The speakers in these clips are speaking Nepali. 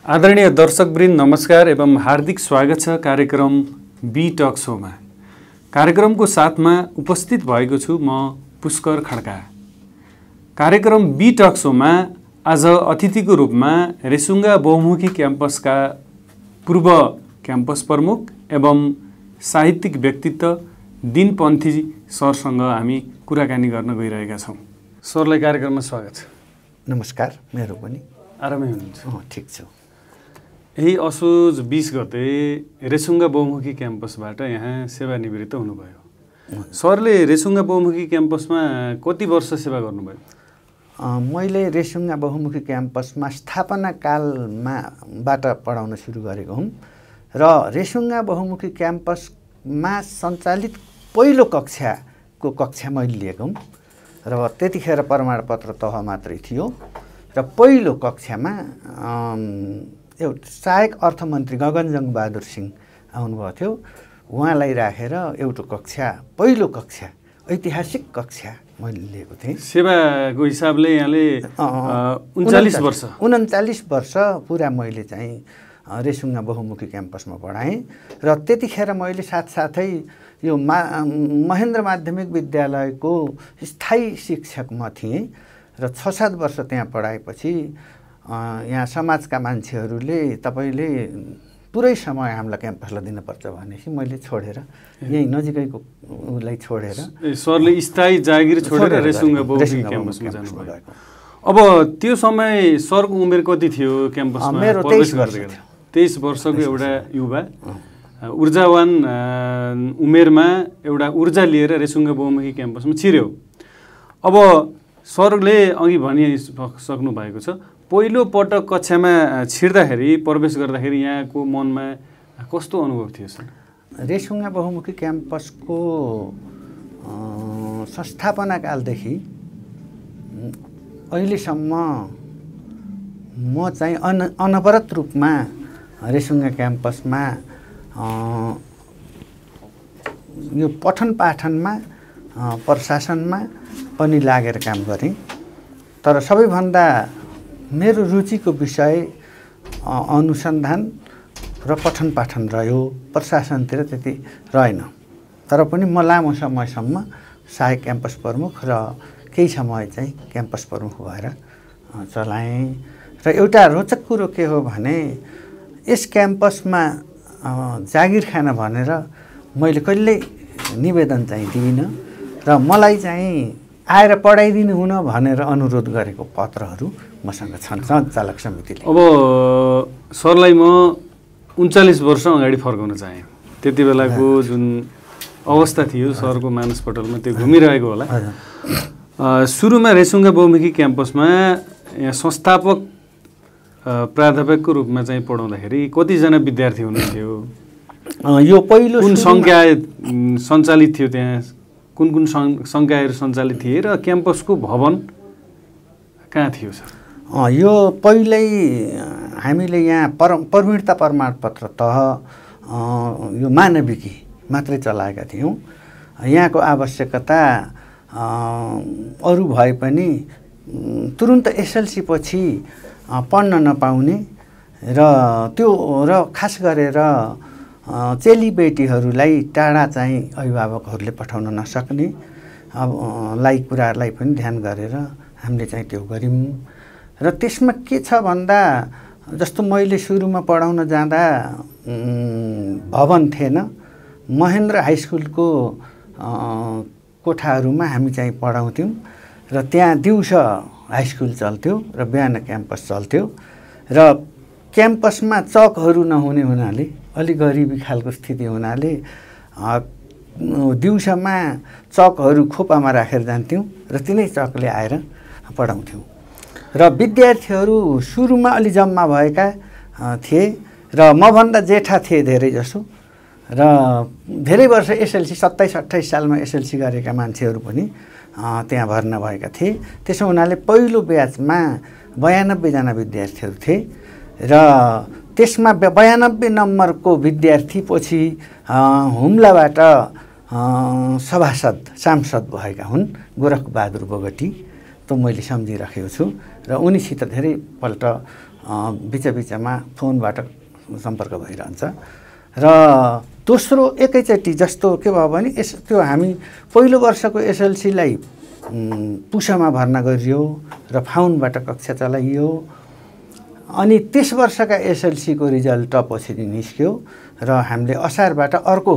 आदरणीय दर्शकवृन्द नमस्कार एवं हार्दिक स्वागत छ कार्यक्रम बी टक शोमा। कार्यक्रमको साथमा उपस्थित भएको छु म पुष्कर खड्का। कार्यक्रम बी टक शोमा आज अतिथिको रूपमा रेसुङ्गा बहुमुखी क्याम्पसका पूर्व क्याम्पस प्रमुख एवं साहित्यिक व्यक्तित्व दिनपन्थी सरसँग हामी कुराकानी गर्न गइरहेका छौँ। सरलाई कार्यक्रममा स्वागत छ। नमस्कार। मेरो पनि आरामै हुनुहुन्छ? ठिक छु। यही असोज 20 गते रेसुङ्गा बहुमुखी क्याम्पसबाट यहाँ सेवानिवृत्त हुनुभयो। सरले रेसुङ्गा बहुमुखी क्याम्पसमा कति वर्ष सेवा गर्नुभयो? मैले रेसुङ्गा बहुमुखी क्याम्पसमा स्थापना कालबाट पढाउन सुरु गरेको हुँ र रेसुङ्गा बहुमुखी क्याम्पसमा सञ्चालित पहिलो कक्षाको कक्षा मैले लिएको हुँ र त्यतिखेर प्रमाणपत्र तह मात्रै थियो र पहिलो कक्षामा एउटा सहायक अर्थमन्त्री गगनजङ बहादुर सिंह आउनुभएको थियो। उहाँलाई राखेर एउटा कक्षा पहिलो कक्षा ऐतिहासिक कक्षा मैले लिएको थिएँ। सेवाको हिसाबले यहाँले 39 वर्ष पुरा मैले चाहिँ रेसुङ्गा बहुमुखी क्याम्पसमा पढाएँ र त्यतिखेर मैले साथसाथै यो महेन्द्र माध्यमिक विद्यालयको स्थायी शिक्षक म थिएँ र 6-7 वर्ष त्यहाँ पढाएपछि यहाँ समाजका मान्छेहरूले तपाईँले पुरै समय हामीलाई क्याम्पसलाई दिनुपर्छ भनेपछि मैले छोडेर यही नजिकैको उसलाई छोडेर सरले स्थायी जागिर छोडेर रेसुङ्गा बहुमुखी क्याम्पसमा जानुभयो। अब त्यो समय सरको उमेर कति थियो क्याम्पसमा? मेरो 23 वर्ष थियो। 23 वर्षको एउटा युवा ऊर्जावान उमेरमा एउटा ऊर्जा लिएर रेसुङ्गा बहुमुखी क्याम्पसमा छिर्यो। अब सरले अघि भनिसक्नु भएको छ, पहिलो पटक कक्षामा छिर्दाखेरि प्रवेश गर्दाखेरि यहाँको मनमा कस्तो अनुभव थियो सर? रेसुङ्गा बहुमुखी क्याम्पसको संस्थापना कालदेखि अहिलेसम्म म चाहिँ अनवरत रूपमा रेसुङ्गा क्याम्पसमा यो पठन पाठनमा प्रशासनमा पनि लागेर काम गरेँ। तर सबैभन्दा मेरो रुचिको विषय अनुसन्धान र पठन पाठन रह्यो, प्रशासनतिर त्यति रहेन। तर पनि म लामो समयसम्म सहायक क्याम्पस प्रमुख र केही समय चाहिँ क्याम्पस प्रमुख भएर चलाएँ। र एउटा रोचक कुरो के हो भने यस क्याम्पसमा जागिर खान भनेर मैले कहिल्यै निवेदन चाहिँ दिइनँ र मलाई चाहिँ आएर पढाइदिनु हुन भनेर अनुरोध गरेको पत्रहरू मसँग छन् सञ्चालक समितिले। अब सरलाई म 39 वर्ष अगाडि फर्काउन चाहेँ। त्यति बेलाको जुन अवस्था थियो सरको मानसपटलमा त्यो घुमिरहेको होला। सुरुमा रेसुङ्गा बहुमुखी क्याम्पसमा यहाँ संस्थापक प्राध्यापकको रूपमा चाहिँ पढाउँदाखेरि कतिजना विद्यार्थी हुनुहुन्थ्यो? यो पहिलो कुन सङ्ख्या सञ्चालित थियो त्यहाँ? कुन कुन सङ्कायहरू सञ्चालित थिए र क्याम्पसको भवन कहाँ थियो सर? यो पहिल्यै हामीले यहाँ प्रवीणता प्रमाणपत्र तह यो मानविकी मात्रै चलाएका थियौँ। यहाँको आवश्यकता अरू भए पनि तुरुन्त एसएलसी पछि पढ्न नपाउने र त्यो र खास गरेर चेलीबेटीहरूलाई टाढा चाहिँ अभिभावकहरूले पठाउन नसक्ने कुराहरूलाई पनि ध्यान गरेर हामीले चाहिँ त्यो गऱ्यौँ। र त्यसमा के छ भन्दा जस्तो मैले सुरुमा पढाउन जाँदा भवन थिएन। महेन्द्र हाई स्कुलको कोठाहरूमा हामी चाहिँ पढाउँथ्यौँ र त्यहाँ दिउँसो हाई स्कुल चल्थ्यो र बिहान क्याम्पस चल्थ्यो र क्याम्पसमा चकहरू नहुने हुनाले अलिक गरिबी खालको स्थिति हुनाले दिउँसोमा चकहरू खोपामा राखेर जान्थ्यौँ र तिनै चकले आएर पढाउँथ्यौँ। र विद्यार्थीहरू सुरुमा अलि जम्मा भएका थिए र मभन्दा जेठा थिए धेरै जसो र धेरै वर्ष एसएलसी 27-28 सालमा एसएलसी गरेका मान्छेहरू पनि त्यहाँ भर्ना भएका थिए। त्यसो हुनाले पहिलो ब्याचमा 92 जना विद्यार्थीहरू थिए र त्यसमा 92 नम्बरको विद्यार्थी पछि हुम्लाबाट सांसद भएका हुन् गोरखबहादुर बोगटी। त मैले सम्झिराखेको छु र उनीसित धेरैपल्ट बिचमा फोनबाट सम्पर्क भइरहन्छ। र दोस्रो एकैचोटि जस्तो के भयो भने त्यो हामी पहिलो वर्षको एसएलसीलाई पुषमा भर्ना गरियो र फाउनबाट कक्षा चलाइयो। अनि त्यस वर्षका एसएलसीको रिजल्ट पछि निस्क्यो र हामीले असारबाट अर्को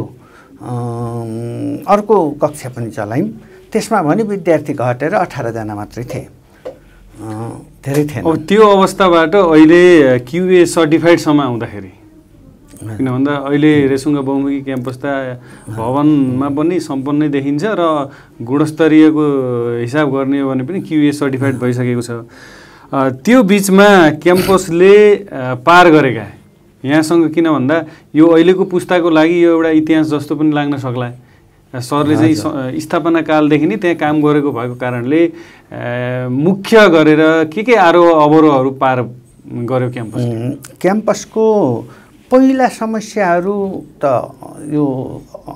कक्षा पनि चलायौँ। त्यसमा भने विद्यार्थी घटेर 18 जना मात्रै थिए, धेरै थिएन। अब त्यो अवस्थाबाट अहिले क्युए सर्टिफाइडसम्म आउँदाखेरि, किन भन्दा अहिले रेसुङ्गा बहुमुखी क्याम्पस त भवनमा पनि सम्पन्नै देखिन्छ र गुणस्तरीयको हिसाब गर्ने हो भने पनि क्युए सर्टिफाइड भइसकेको छ। त्यो बिचमा क्याम्पसले पार गरेका यहाँसँग, किन भन्दा यो अहिलेको पुस्ताको लागि यो एउटा इतिहास जस्तो पनि लाग्न सक्ला। सरले चाहिँ स्थापना कालदेखि नै त्यहाँ काम गरेको भएको कारणले मुख्य गरेर के आरोह अवरोहहरू पार गर्यो क्याम्पसको पहिला समस्याहरू त यो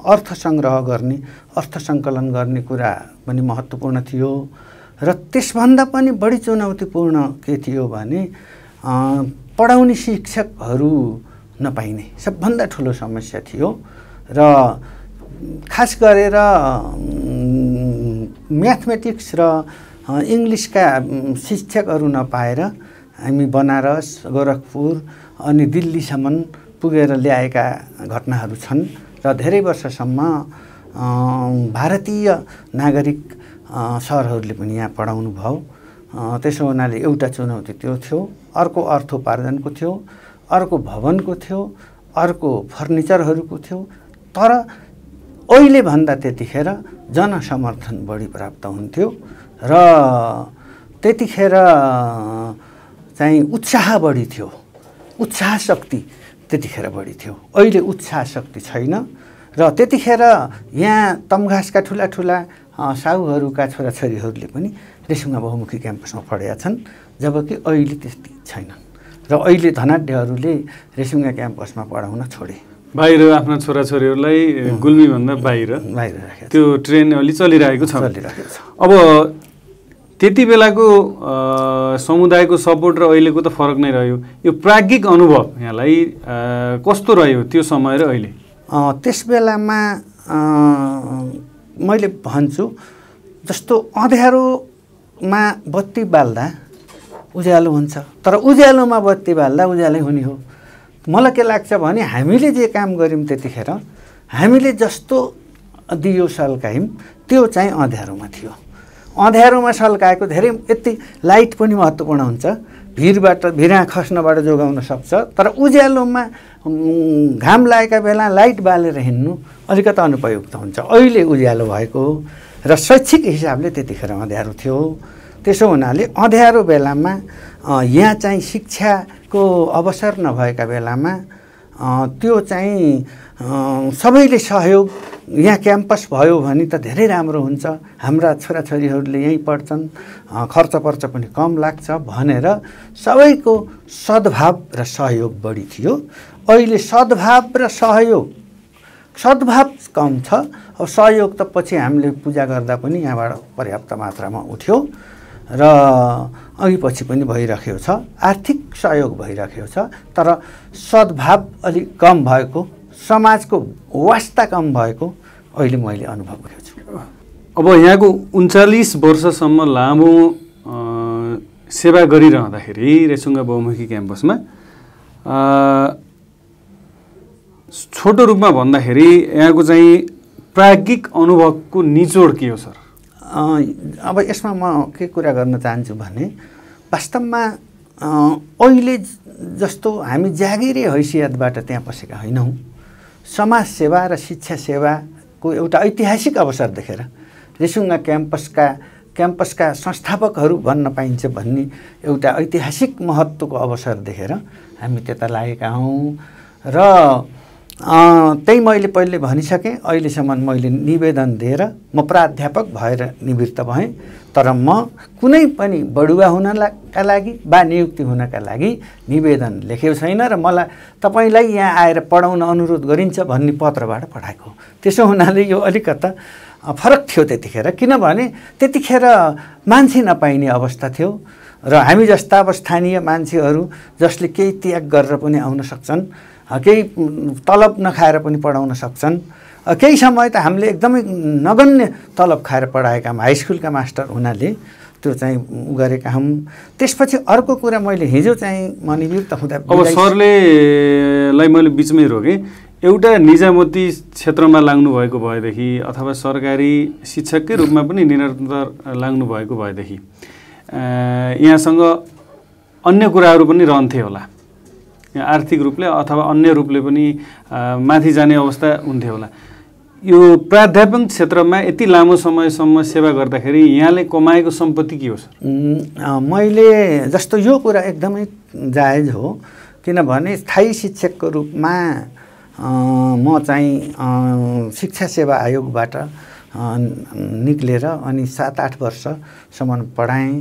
अर्थ सङ्ग्रह गर्ने, अर्थ सङ्कलन गर्ने कुरा पनि महत्त्वपूर्ण थियो। र त्यसभन्दा पनि बढी चुनौतीपूर्ण के थियो भने पढाउने शिक्षकहरू नपाइने सबभन्दा ठुलो समस्या थियो। र खास गरेर म्याथमेटिक्स र इङ्ग्लिसका शिक्षकहरू नपाएर हामी बनारस, गोरखपुर अनि दिल्लीसम्म पुगेर ल्याएका घटनाहरू छन्। र धेरै वर्षसम्म भारतीय नागरिक सरहरूले पनि यहाँ पढाउनु भयो। त्यसो हुनाले एउटा चुनौती त्यो थियो, अर्को अर्थोपार्जनको थियो, अर्को भवनको थियो, अर्को फर्निचरहरूको थियो। तर अहिले भन्दा त्यतिखेर जनसमर्थन बढी प्राप्त हुन्थ्यो र त्यतिखेर चाहिँ उत्साह बढी थियो, उत्साह शक्ति त्यतिखेर बढी थियो। अहिले उत्साह शक्ति छैन। र त्यतिखेर यहाँ तमघासका ठुला ठुला साहुहरूका छोराछोरीहरूले पनि रेसुङ्गा बहुमुखी क्याम्पसमा पढेका छन्, जबकि अहिले त्यति छैनन्। र अहिले धनाढ्यहरूले रेसुङ्गा क्याम्पसमा पढाउन छोडे, बाहिर आफ्ना छोराछोरीहरूलाई गुल्मीभन्दा बाहिर राखेको, त्यो ट्रेन अलि चलिरहेको छ। अब त्यति बेलाको समुदायको सपोर्ट र अहिलेको त फरक नै रह्यो। यो प्राज्ञिक अनुभव यहाँलाई कस्तो रह्यो त्यो समय र अहिले? त्यस बेलामा मैले भन्छु जस्तो अँध्यारोमा बत्ती बाल्दा उज्यालो हुन्छ, तर उज्यालोमा बत्ती बाल्दा उज्यालै हुने हो। मलाई के लाग्छ भने हामीले जे काम गऱ्यौँ त्यतिखेर हामीले जस्तो दियो सल्कायौँ त्यो चाहिँ अँध्यारोमा थियो। अँध्यारोमा सल्काएको धेरै यति लाइट पनि महत्त्वपूर्ण हुन्छ, भिरा खस्नबाट जोगाउन सक्छ। तर उज्यालोमा घाम लागेका बेला लाइट बालेर हिँड्नु अलिकति अनुपयुक्त हुन्छ। अहिले उज्यालो भएको र शैक्षिक हिसाबले त्यतिखेर अँध्यारो थियो। त्यसो हुनाले अँध्यारो बेलामा यहाँ चाहिँ शिक्षाको अवसर नभएका बेलामा त्यो चाहिँ सबैले सहयोग, यहाँ क्याम्पस भयो भने त धेरै राम्रो हुन्छ, हाम्रा छोराछोरीहरूले यहीँ पढ्छन्, खर्च पनि कम लाग्छ भनेर सबैको सद्भाव र सहयोग बढी थियो। अहिले सद्भाव र सद्भाव कम छ। अब सहयोग त पछि हामीले पूजा गर्दा पनि यहाँबाट पर्याप्त मात्रामा उठ्यो र अघि पछि पनि भइरहेको छ, आर्थिक सहयोग भइरहेको छ। तर सद्भाव अलिक कम भएको, समाजको वास्ता कम भएको अहिले मैले अनुभव गरेको छु। अब यहाँको 39 वर्षसम्म लामो सेवा गरिरहँदाखेरि रेसुङ्गा बहुमुखी क्याम्पसमा छोटो रूपमा भन्दाखेरि यहाँको चाहिँ प्राज्ञिक अनुभवको निचोड के हो सर? अब यसमा म के कुरा गर्न चाहन्छु भने वास्तवमा अहिले जस्तो हामी जागिरे हैसियतबाट त्यहाँ पसेका होइनौँ। समाज सेवा र शिक्षा सेवाको एउटा ऐतिहासिक अवसर देखेर रेसुङ्गा क्याम्पसका संस्थापकहरू बन्न पाइन्छ भन्ने एउटा ऐतिहासिक महत्त्वको अवसर देखेर हामी त्यता लागेका हौँ। र त्यही मैले पहिले भनिसकेँ, अहिलेसम्म मैले निवेदन दिएर म प्राध्यापक भएर निवृत्त भएँ। तर म कुनै पनि बढुवा हुनका लागि वा नियुक्ति हुनका लागि निवेदन लेखेको छैन र मलाई तपाईँलाई यहाँ आएर पढाउन अनुरोध गरिन्छ भन्ने पत्रबाट पठाएको। त्यसो हुनाले यो अलिकता फरक थियो त्यतिखेर, किनभने त्यतिखेर मान्छे नपाइने अवस्था थियो र हामी जस्ता अब स्थानीय मान्छेहरू जसले केही त्याग गरेर पनि आउन सक्छन्, केही तलब नखाएर पनि पढाउन सक्छन्, केही समय त हामीले एकदमै नगण्य तलब खाएर पढाएका हाई स्कुलका मास्टर हुनाले त्यो चाहिँ गरेका हौँ। त्यसपछि अर्को कुरा मैले हिजो चाहिँ मनोनिवृत्त हुँदा अब सरले मैले बिचमै रोकेँ, एउटा निजामती क्षेत्रमा लाग्नु भएको भएदेखि अथवा सरकारी शिक्षककै रूपमा पनि निरन्तर लाग्नु भएको भएदेखि यहाँसँग अन्य कुराहरू पनि रहन्थे होला, यहाँ आर्थिक रूपले अथवा अन्य रूपले पनि माथि जाने अवस्था हुन्थ्यो होला। यो प्राध्यापन क्षेत्रमा यति लामो समयसम्म सेवा गर्दाखेरि यहाँले कमाएको सम्पत्ति के हो सर? मैले जस्तो यो कुरा एकदमै जायज हो, किनभने स्थायी शिक्षकको रूपमा म चाहिँ शिक्षा सेवा आयोगबाट निक्लेर अनि 7-8 वर्षसम्म पढाएँ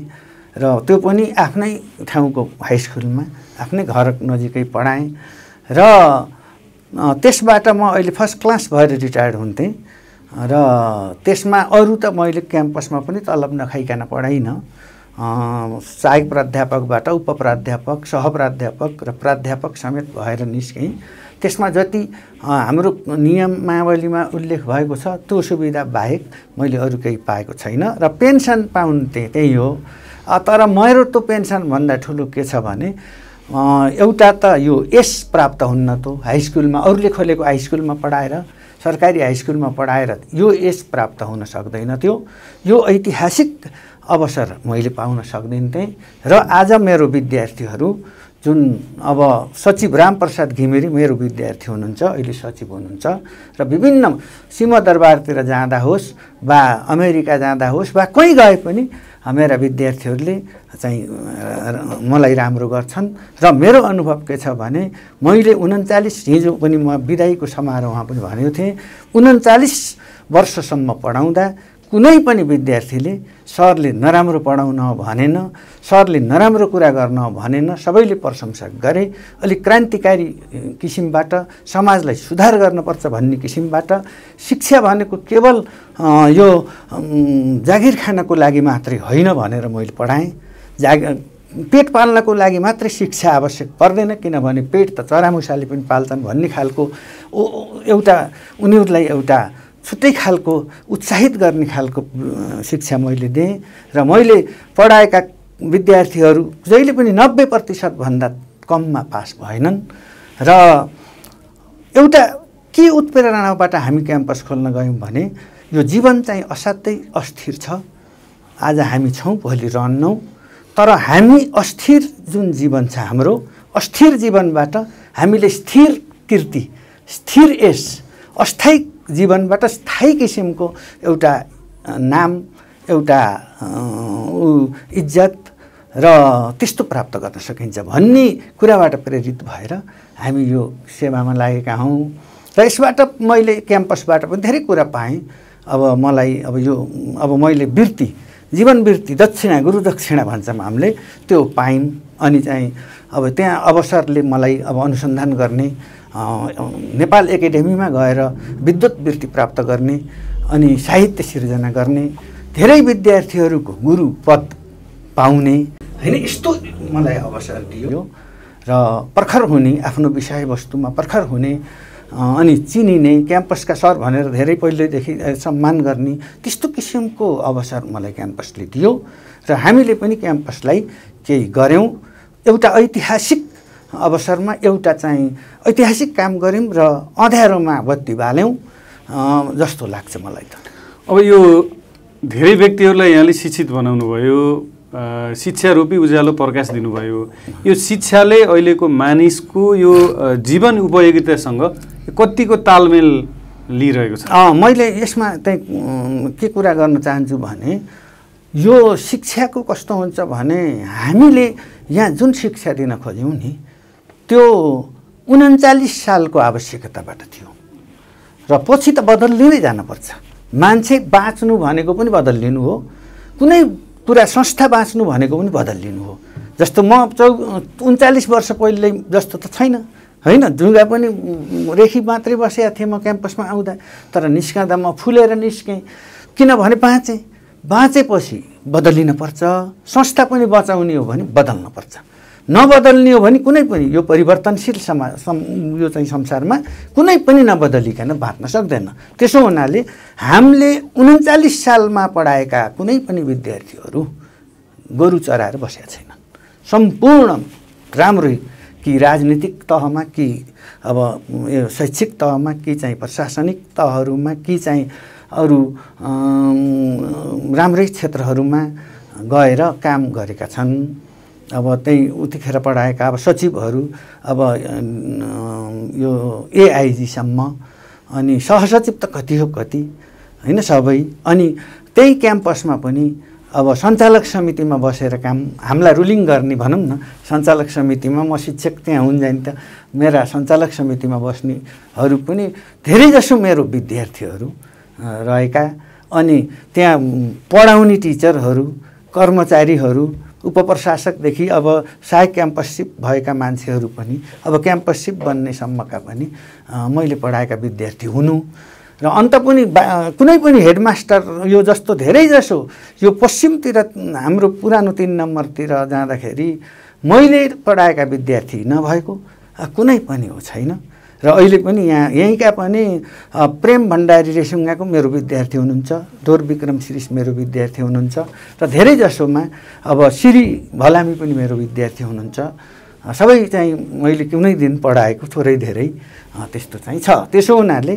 र त्यो पनि आफ्नै ठाउँको हाई स्कुलमा आफ्नै घर नजिकै पढाएँ र त्यसबाट म अहिले फर्स्ट क्लास भएर रिटायर्ड हुन्थेँ र त्यसमा अरू त मैले क्याम्पसमा पनि तलब नखाइकन पढाइनँ। सहायक प्राध्यापकबाट उपप्राध्यापक, सहप्राध्यापक र प्राध्यापक समेत भएर निस्केँ। त्यसमा जति हाम्रो नियमावलीमा उल्लेख भएको छ त्यो सुविधा बाहेक मैले अरू केही पाएको छैन र पेन्सन पाउँथे त्यही हो। तर मेरो त्यो पेन्सनभन्दा ठुलो के छ भने एउटा त यो एस प्राप्त हुन्न, त हाई स्कुलमा अरूले खोलेको हाई स्कुलमा पढाएर, सरकारी हाई स्कुलमा पढाएर यो एस प्राप्त हुन सक्दैन थियो। यो ऐतिहासिक अवसर मैले पाउन सक्दिनथेँ र आज मेरो विद्यार्थीहरू जुन अब सचिव रामप्रसाद घिमिरे मेरो विद्यार्थी हुनुहुन्छ, अहिले सचिव हुनुहुन्छ र विभिन्न सिंहदरबारतिर जाँदा होस् वा अमेरिका जाँदा होस् वा कहीँ गए पनि मेरा विद्यार्थीहरूले चाहिँ मलाई राम्रो गर्छन् र मेरो अनुभव के छ भने मैले 39 हिजो पनि म विदाईको समारोहमा पनि भनेको थिएँ, 39 वर्षसम्म पढाउँदा कुनै पनि विद्यार्थीले सरले नराम्रो पढाउन भनेन, सरले नराम्रो कुरा गर्न भनेन, सबैले प्रशंसा गरे। अलिक क्रान्तिकारी किसिमबाट समाजलाई सुधार गर्नुपर्छ भन्ने किसिमबाट शिक्षा भनेको केवल यो जागिर खानको लागि मात्रै होइन भनेर मैले पढाएँ। पेट पाल्नको लागि मात्रै शिक्षा आवश्यक पर्दैन, किनभने पेट त चरामुसाले पनि पाल्छन् भन्ने खालको एउटा उनीहरूलाई एउटा छुट्टै खालको उत्साहित गर्ने खालको शिक्षा मैले दिएँ र मैले पढाएका विद्यार्थीहरू जहिले पनि 90% भन्दा कममा पास भएनन्। र एउटा के उत्प्रेरणाबाट हामी क्याम्पस खोल्न गयौँ भने यो जीवन चाहिँ असाध्यै अस्थिर छ। आज हामी छौँ, भोलि रहन्नौँ, तर हामी अस्थिर जुन जीवन छ हाम्रो अस्थिर जीवनबाट हामीले स्थिर कीर्ति, स्थिर यश, अस्थायी जीवनबाट स्थायी किसिमको एउटा नाम, एउटा इज्जत र त्यस्तो प्राप्त गर्न सकिन्छ भन्ने कुराबाट प्रेरित भएर हामी यो सेवामा लागेका हौँ र यसबाट मैले क्याम्पसबाट पनि धेरै कुरा पाएँ। अब मलाई अब मैले वृत्ति, जीवन वृत्ति, दक्षिणा, गुरु दक्षिणा भन्छौँ हामीले, त्यो पायौँ। अनि चाहिँ अब त्यहाँ अवसरले मलाई अब अनुसन्धान गर्ने, नेपाल एकाडेमीमा गएर विद्वत वृत्ति प्राप्त गर्ने अनि साहित्य सिर्जना गर्ने, धेरै विद्यार्थीहरूको गुरु पद पाउने हैन, यस्तो मलाई अवसर दियो र प्रखर हुने, आफ्नो विषयवस्तुमा प्रखर हुने अनि चिनिने, क्याम्पसका सर भनेर धेरै पहिलेदेखि सम्मान गर्ने, त्यस्तो किसिमको अवसर मलाई क्याम्पसले दियो र हामीले पनि क्याम्पसलाई केही गऱ्यौँ। एउटा ऐतिहासिक अवसरमा एउटा चाहिँ ऐतिहासिक काम गऱ्यौँ र अँध्यारोमा बत्ती बाल्यौँ जस्तो लाग्छ मलाई त। अब यो धेरै व्यक्तिहरूलाई यहाँले शिक्षित बनाउनु भयो, शिक्षारूपी उज्यालो प्रकाश दिनुभयो। यो शिक्षाले अहिलेको मानिसको यो जीवन उपयोगितासँग कतिको तालमेल लिइरहेको छ? मैले यसमा चाहिँ के कुरा गर्न चाहन्छु भने यो शिक्षाको कस्तो हुन्छ भने हामीले यहाँ जुन शिक्षा दिन खोज्यौँ नि त्यो 39 सालको आवश्यकताबाट थियो र पछि त बदलिँदै जानुपर्छ। मान्छे बाँच्नु भनेको पनि बदलिनु हो, कुनै पुरा संस्था बाँच्नु भनेको पनि बदलिनु हो। जस्तो म 39 वर्ष पहिले जस्तो त छैन होइन, ढुङ्गा पनि रेखी मात्रै बसेका थिएँ म क्याम्पसमा आउँदा, तर निस्कँदा म फुलेर निस्केँ किनभने बाँचेपछि बदलिनुपर्छ, संस्था पनि बचाउने हो भने बदल्नुपर्छ, नबदल्ने हो भने कुनै पनि यो परिवर्तनशील यो चाहिँ संसारमा कुनै पनि नबदलिकन बाँच्न सक्दैन। त्यसो हुनाले हामीले 39 सालमा पढाएका कुनै पनि विद्यार्थीहरू गोरु चराएर बसेका छैनन्। सम्पूर्ण राम्रै कि राजनीतिक तहमा कि अब यो शैक्षिक तहमा कि चाहिँ प्रशासनिक तहहरूमा कि चाहिँ अरू राम्रै क्षेत्रहरूमा गएर काम गरेका छन्। अब त्यही उतिखेर पढाएका अब सचिवहरू अब यो एआइजीसम्म, अनि सहसचिव त कति हो कति होइन सबै। अनि त्यही क्याम्पसमा पनि अब सञ्चालक समितिमा बसेर काम हामीलाई रुलिङ गर्ने भनौँ न, सञ्चालक समितिमा म शिक्षक त्यहाँ हुन्जेन त मेरा सञ्चालक समितिमा बस्नेहरू पनि धेरैजसो मेरो विद्यार्थीहरू रहेका। अनि त्यहाँ पढाउने टिचरहरू, कर्मचारीहरू, उपप्रशासकदेखि अब सहायक क्याम्पससिप भएका मान्छेहरू पनि अब क्याम्पससिप बन्नेसम्मका पनि मैले पढाएका विद्यार्थी हुनु। र अन्त पनि कुनै पनि हेडमास्टर यो जस्तो धेरैजसो यो पश्चिमतिर हाम्रो पुरानो 3 नम्बरतिर जाँदाखेरि मैले पढाएका विद्यार्थी नभएको कुनै पनि हो छैन। र अहिले पनि यहीँका पनि प्रेम भण्डारी रेसुङ्गाको मेरो विद्यार्थी हुनुहुन्छ, दोर विक्रम श्रीष मेरो विद्यार्थी हुनुहुन्छ, र धेरैजसोमा अब श्री भलामी पनि मेरो विद्यार्थी हुनुहुन्छ। सबै चाहिँ मैले कुनै दिन पढाएको थोरै धेरै त्यस्तो चाहिँ छ। त्यसो हुनाले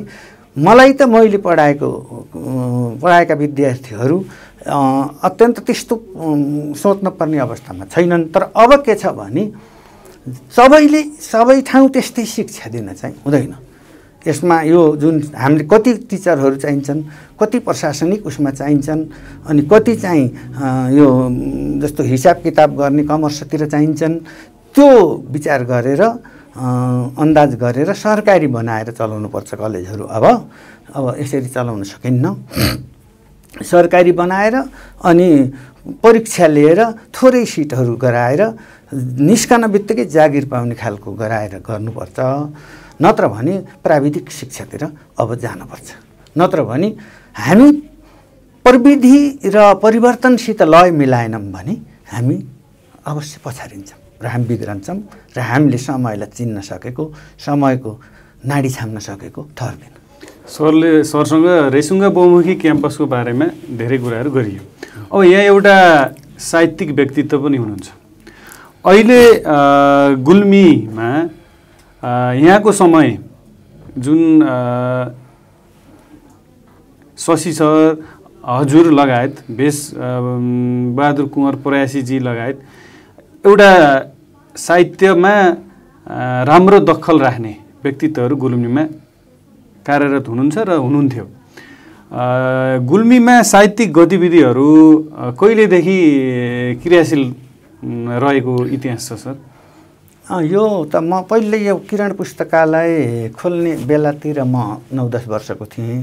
मलाई त मैले पढाएका विद्यार्थीहरू अत्यन्त त्यस्तो सोच्न पर्ने अवस्थामा छैनन्। तर अब के छ भने सबैले सबै ठाउँ त्यस्तै शिक्षा दिन चाहिँ हुँदैन। यसमा यो जुन हामीले कति टिचरहरू चाहिन्छन्, कति प्रशासनिक उसमा चाहिन्छन्, अनि कति चाहिँ यो जस्तो हिसाब किताब गर्ने कमर्सतिर चाहिन्छन्, त्यो विचार गरेर अन्दाज गरेर सरकारी बनाएर चलाउनुपर्छ कलेजहरू। अब यसरी चलाउन सकिन्न। सरकारी बनाएर अनि परीक्षा लिएर थोरै सिटहरू गराएर निस्कन बित्तिकै जागिर पाउने खालको गराएर गर्नुपर्छ। नत्र भने प्राविधिक शिक्षातिर अब जानुपर्छ। नत्र भने हामी प्रविधि र परिवर्तनसित लय मिलाएनौँ भने हामी अवश्य पछाडिन्छौँ र हामी बिग्रन्छौँ र हामीले समयलाई चिन्न सकेको, समयको नाडी छाम्न सकेको ठहर्दैन। सरसँग रेसुङ्गा बहुमुखी क्याम्पसको बारेमा धेरै कुराहरू गरियो। अब यहाँ एउटा साहित्यिक व्यक्तित्व पनि हुनुहुन्छ। अहिले गुल्मीमा यहाँको समय जुन शशि सर, हजुर लगायत बहादुर कुँवर प्रयासीजी लगायत एउटा साहित्यमा राम्रो दखल राख्ने व्यक्तित्वहरू गुल्मीमा कार्यरत हुनुहुन्छ र हुनुहुन्थ्यो। गुल्मीमा साहित्यिक गतिविधिहरू कहिलेदेखि क्रियाशील रहेको इतिहास छ सर? यो त म पहिले यो किरण पुस्तकालय खोल्ने बेलातिर म 9-10 वर्षको थिएँ।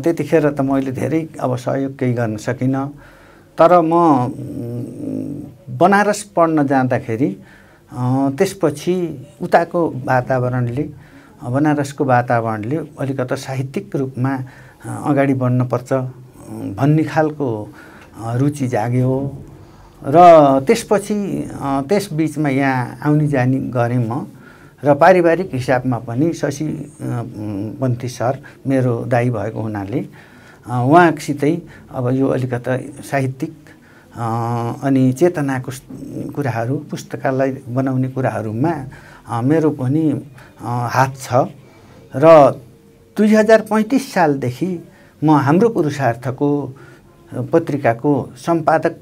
त्यतिखेर त मैले धेरै अब सहयोग केही गर्न सकिनँ। तर म बनारस पढ्न जाँदाखेरि त्यसपछि उताको वातावरणले, बनारसको वातावरणले अलिकता साहित्यिक रूपमा अगाडि बढ्नुपर्छ भन्ने खालको रुचि जाग्यो। र त्यसपछि त्यस बिचमा यहाँ आउने जाने गरेँ म। र पारिवारिक हिसाबमा पनि शशि पन्थी सर मेरो दाइ भएको हुनाले उहाँसितै अब यो अलिकता साहित्यिक अनि चेतनाको कुराहरू, पुस्तकालय बनाउने कुराहरूमा मेरो पनि हात छ। र 2035 सालदेखि म हाम्रो पुरुषार्थको पत्रिकाको सम्पादक,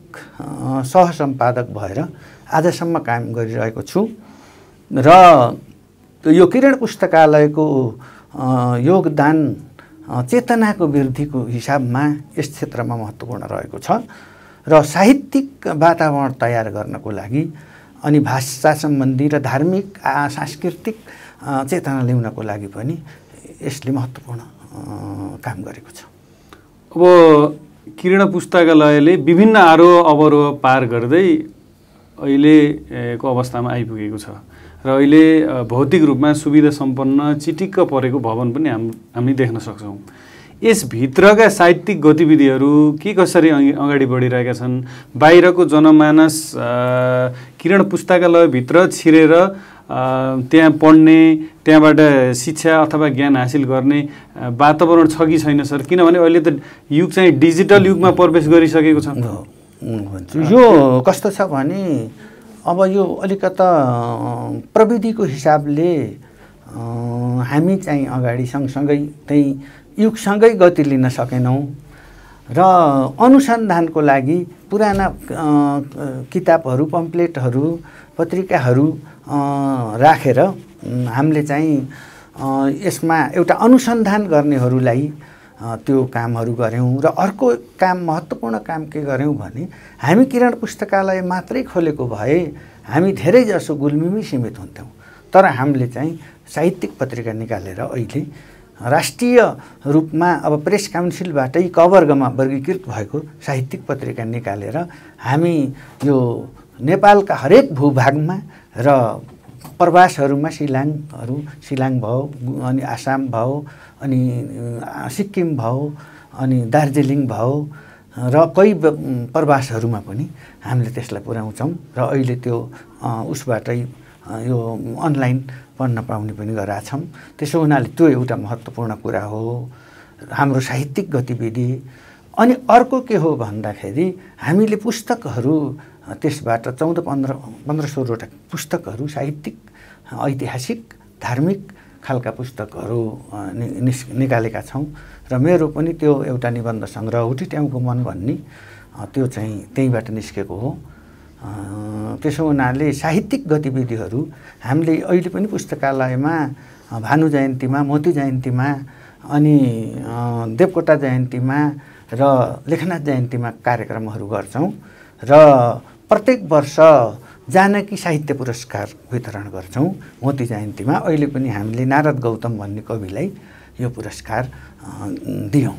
सहसम्पादक भएर आजसम्म काम गरिरहेको छु। र यो किरण पुस्तकालयको योगदान चेतनाको वृद्धिको हिसाबमा यस क्षेत्रमा महत्त्वपूर्ण रहेको छ। र साहित्यिक वातावरण तयार गर्नको लागि अनि भाषा सम्बन्धी र धार्मिक सांस्कृतिक चेतना ल्याउनको लागि पनि यसले महत्त्वपूर्ण काम गरेको छ। अब किरण पुस्तकालयले विभिन्न आरोह अवरोह पार गर्दै अहिलेको अवस्थामा आइपुगेको छ र अहिले भौतिक रूपमा सुविधा सम्पन्न चिटिक्क परेको भवन पनि हामी देख्न सक्छौँ। यसभित्रका साहित्यिक गतिविधिहरू के कसरी अगाडि बढिरहेका छन्? बाहिरको जनमानस किरण पुस्तकालयभित्र छिरेर त्यहाँ पढ्ने, त्यहाँबाट शिक्षा अथवा ज्ञान हासिल गर्ने वातावरण छ कि छैन सर? किनभने अहिले त युग चाहिँ डिजिटल युगमा प्रवेश गरिसकेको छ। यो कस्तो छ भने अब यो अलिकता प्रविधिको हिसाबले हामी चाहिँ अगाडि सँगसँगै त्यही युगसँगै गति लिन सकेनौँ र अनुसन्धानको लागि पुराना किताबहरू, पम्पलेटहरू, पत्रिकाहरू राखेर हामीले चाहिँ यसमा एउटा अनुसन्धान गर्नेहरूलाई त्यो कामहरू गऱ्यौँ। र अर्को काम, महत्त्वपूर्ण काम के गऱ्यौँ भने हामी किरण पुस्तकालय मात्रै खोलेको भए हामी धेरैजसो गुल्मीमै सीमित हुन्थ्यौँ। तर हामीले चाहिँ साहित्यिक पत्रिका निकालेर अहिले राष्ट्रिय रूपमा अब प्रेस काउन्सिलबाटै क वर्गमा वर्गीकृत भएको साहित्यिक पत्रिका निकालेर हामी यो नेपालका हरेक भूभागमा र प्रवासहरूमा शिलाङ भयो, अनि आसाम भयो, अनि सिक्किम भयो, अनि दार्जिलिङ भयो र कई प्रवासहरूमा पनि हामीले त्यसलाई पुर्याउँछौँ र अहिले त्यो उसबाटै यो अनलाइन पढ्न पाउने पनि गरेका छौँ। त्यसो हुनाले त्यो एउटा महत्त्वपूर्ण कुरा हो हाम्रो साहित्यिक गतिविधि। अनि अर्को के हो भन्दाखेरि हामीले पुस्तकहरू त्यसबाट 14-15-16वटा पुस्तकहरू साहित्यिक, ऐतिहासिक, धार्मिक खालका पुस्तकहरू निकालेका छौँ र मेरो पनि त्यो एउटा निबन्ध सङ्ग्रह उठिट्याउको मन भन्ने त्यो चाहिँ त्यहीँबाट निस्केको हो। त्यसो हुनाले साहित्यिक गतिविधिहरू हामीले अहिले पनि पुस्तकालयमा भानु जयन्तीमा, मोती जयन्तीमा, अनि देवकोटा जयन्तीमा र लेखनाथ जयन्तीमा कार्यक्रमहरू गर्छौँ र प्रत्येक वर्ष जानकी साहित्य पुरस्कार वितरण गर्छौँ। मोती जयन्तीमा अहिले पनि हामीले नारद गौतम भन्ने कविलाई यो पुरस्कार दियौँ।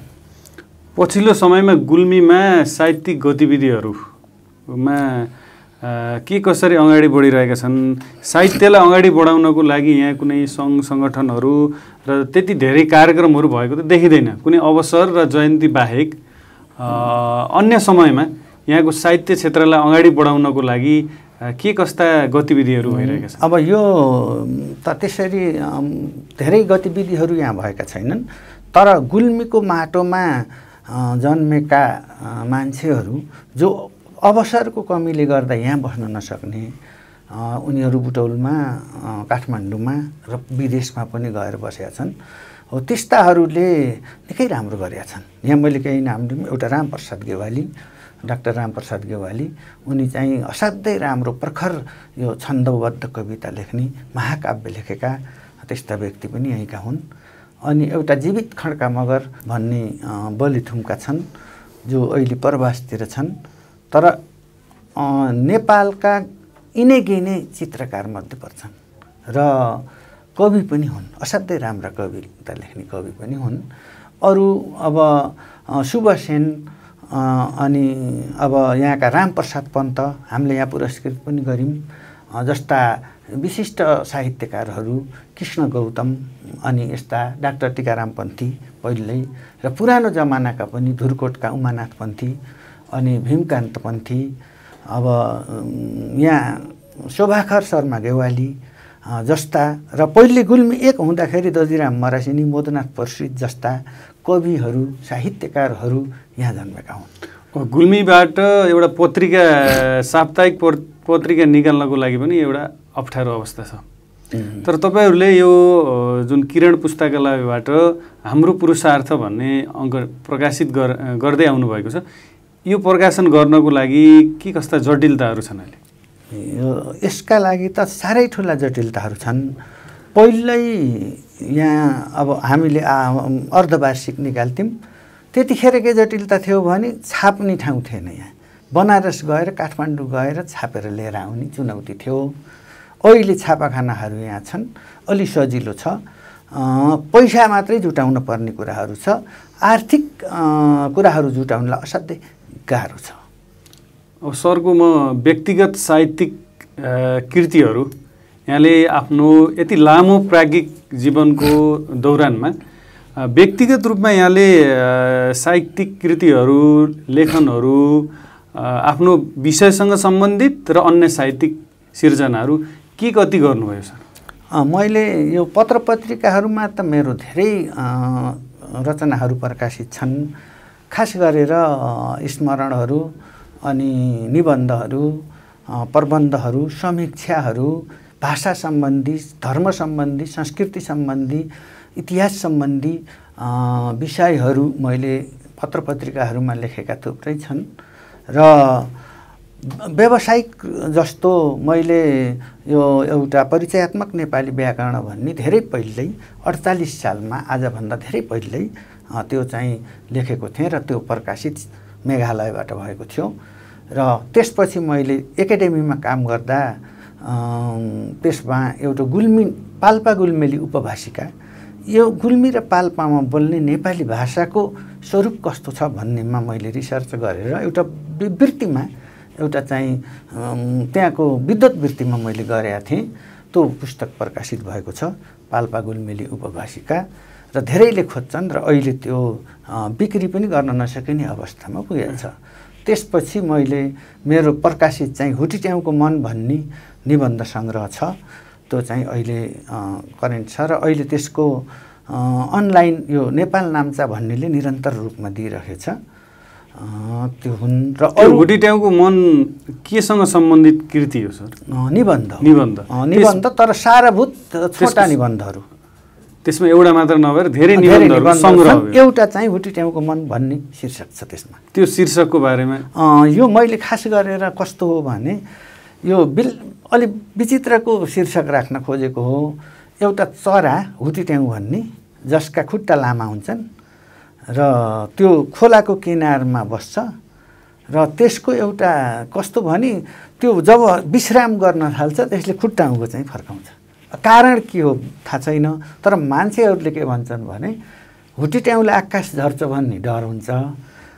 पछिल्लो समयमा गुल्मीमा साहित्यिक गतिविधिहरूमा के कसरी अगाडि बढिरहेका छन्? साहित्यलाई अगाडि बढाउनको लागि यहाँ कुनै सङ्घ सङ्गठनहरू र त्यति धेरै कार्यक्रमहरू भएको त देखिँदैन। कुनै अवसर र जयन्ती बाहेक अन्य समयमा यहाँको साहित्य क्षेत्रलाई अगाडि बढाउनको लागि के कस्ता गतिविधिहरू भइरहेका छन्? अब यो त त्यसरी धेरै गतिविधिहरू यहाँ भएका छैनन्, तर गुल्मीको माटोमा जन्मेका मान्छेहरू जो अवसरको कमीले गर्दा यहाँ बस्न नसक्ने, उनीहरू बुटौलमा, काठमाडौँमा र विदेशमा पनि गएर बसेका छन्। हो त्यस्ताहरूले निकै राम्रो गरेका छन्। यहाँ मैले केही नाम दिउँ, एउटा रामप्रसाद गेवाली, डाक्टर रामप्रसाद गेवाली, उनी चाहिँ असाध्यै राम्रो प्रखर यो छन्दबद्ध कविता लेख्ने, महाकाव्य लेखेका त्यस्ता व्यक्ति पनि यहीँका हुन्। अनि एउटा जीवित खड्का मगर भन्ने बलिथुमका छन् जो अहिले प्रवासतिर छन्, तर नेपालका यिनै गिने चित्रकारमध्ये पर्छन् र कवि पनि हुन्, असाध्यै राम्रा कविता लेख्ने कवि पनि हुन्। अरू अब सुबसेन, अनि अब यहाँका रामप्रसाद पन्त हामीले यहाँ पुरस्कृत पनि गऱ्यौँ जस्ता विशिष्ट साहित्यकारहरू, कृष्ण गौतम, अनि यस्ता डाक्टर टीकाराम पन्थी पहिल्यै, र पुरानो जमानाका पनि धुरकोटका उमानाथ पन्थी, अनि भीमकान्त पन्थी, अब यहाँ शोभाखर शर्मा गेवाली जस्ता, र पहिले गुल्मी एक हुँदाखेरि दजिराम मरासिनी, मोदनाथ पर्सित जस्ता कविहरू, साहित्यकारहरू यहाँ जन्मेका हुन्। गुल्मीबाट एउटा पत्रिका, साप्ताहिक पत्रिका निकाल्नको लागि पनि एउटा अप्ठ्यारो अवस्था छ। तर तपाईँहरूले यो जुन किरण पुस्तकालयबाट हाम्रो पुरुषार्थ भन्ने अङ्क प्रकाशित गर्दै आउनुभएको छ, यो प्रकाशन गर्नको लागि के कस्ता जटिलताहरू छन् अहिले? यसका लागि त साह्रै ठुला जटिलताहरू छन्। पहिल्यै यहाँ अब हामीले अर्धवार्षिक निकाल्थ्यौँ, त्यतिखेर के जटिलता थियो भने छाप्ने ठाउँ थिएन। यहाँ बनारस गएर, काठमाडौँ गएर छापेर लिएर आउने चुनौती थियो। अहिले छापाखानाहरू यहाँ छन्, अलि सजिलो छ। पैसा मात्रै जुटाउन पर्ने कुराहरू छ, आर्थिक कुराहरू जुटाउनलाई असाध्यै गाह्रो छ। अब सरको म व्यक्तिगत साहित्यिक कृतिहरू, यहाँले आफ्नो यति लामो प्राज्ञिक जीवनको दौरानमा व्यक्तिगत रूपमा यहाँले साहित्यिक कृतिहरू लेखनहरू आफ्नो विषयसँग सम्बन्धित र अन्य साहित्यिक सिर्जनाहरू के कति गर्नुभयो सर? मैले यो पत्र पत्रिकाहरूमा त मेरो धेरै रचनाहरू प्रकाशित छन्। खास गरेर स्मरणहरू अनि निबन्धहरू, प्रबन्धहरू, समीक्षाहरू, भाषा सम्बन्धी, धर्म सम्बन्धी, संस्कृति सम्बन्धी, इतिहास सम्बन्धी विषयहरू मैले पत्र पत्रिकाहरूमा लेखेका थुप्रै छन्। र व्यावसायिक जस्तो मैले यो एउटा परिचयात्मक नेपाली व्याकरण भन्ने धेरै पहिल्यै 48 सालमा, आजभन्दा धेरै पहिल्यै त्यो चाहिँ लेखेको थिएँ र त्यो प्रकाशित मेघालयबाट भएको थियो। र त्यसपछि मैले एकाडेमीमा काम गर्दा त्यसमा एउटा पाल्पा गुल्मेली उपभाषिका, यो गुल्मी र पाल्पामा बोल्ने नेपाली भाषाको स्वरूप कस्तो छ भन्नेमा मैले रिसर्च गरेर एउटा वृत्तिमा, एउटा चाहिँ त्यहाँको विद्वत वृत्तिमा मैले गरेका थिएँ। त्यो पुस्तक प्रकाशित भएको छ, पाल्पा गुल्मेली उपभाषिका, र धेरैले खोज्छन् र अहिले त्यो बिक्री पनि गर्न नसकिने अवस्थामा पुगेको छ। त्यसपछि मैले मेरो प्रकाशित चाहिँ हुटिट्याउँको मन भन्ने निबन्ध सङ्ग्रह छ, त्यो चाहिँ अहिले करेन्ट छ र अहिले त्यसको अनलाइन यो नेपाल नाम्चा भन्नेले निरन्तर रूपमा दिइरहेको छ। त्यो हुन्। र हुटिट्याउँको मन केसँग सम्बन्धित कृति हो सर? निबन्ध तर सारभूत छोटा निबन्धहरू। त्यसमा एउटा मात्र नभएर धेरै निबन्धहरू सङ्ग्रह। एउटा चाहिँ हुटिट्याउँको मन भन्ने शीर्षक छ त्यसमा। त्यो शीर्षकको बारेमा यो मैले खास गरेर कस्तो हो भने यो अलि विचित्रको शीर्षक राख्न खोजेको हो। एउटा चरा हुटिट्याउँ भन्ने, जसका खुट्टा लामा हुन्छन् र त्यो खोलाको किनारमा बस्छ र त्यसको एउटा कस्तो भने त्यो जब विश्राम गर्न थाल्छ त्यसले खुट्टाउँको चाहिँ फर्काउँछ। कारण के हो थाहा छैन, तर मान्छेहरूले के भन्छन् भने हुटिट्याउँले आकाश झर्छ भन्ने डर हुन्छ,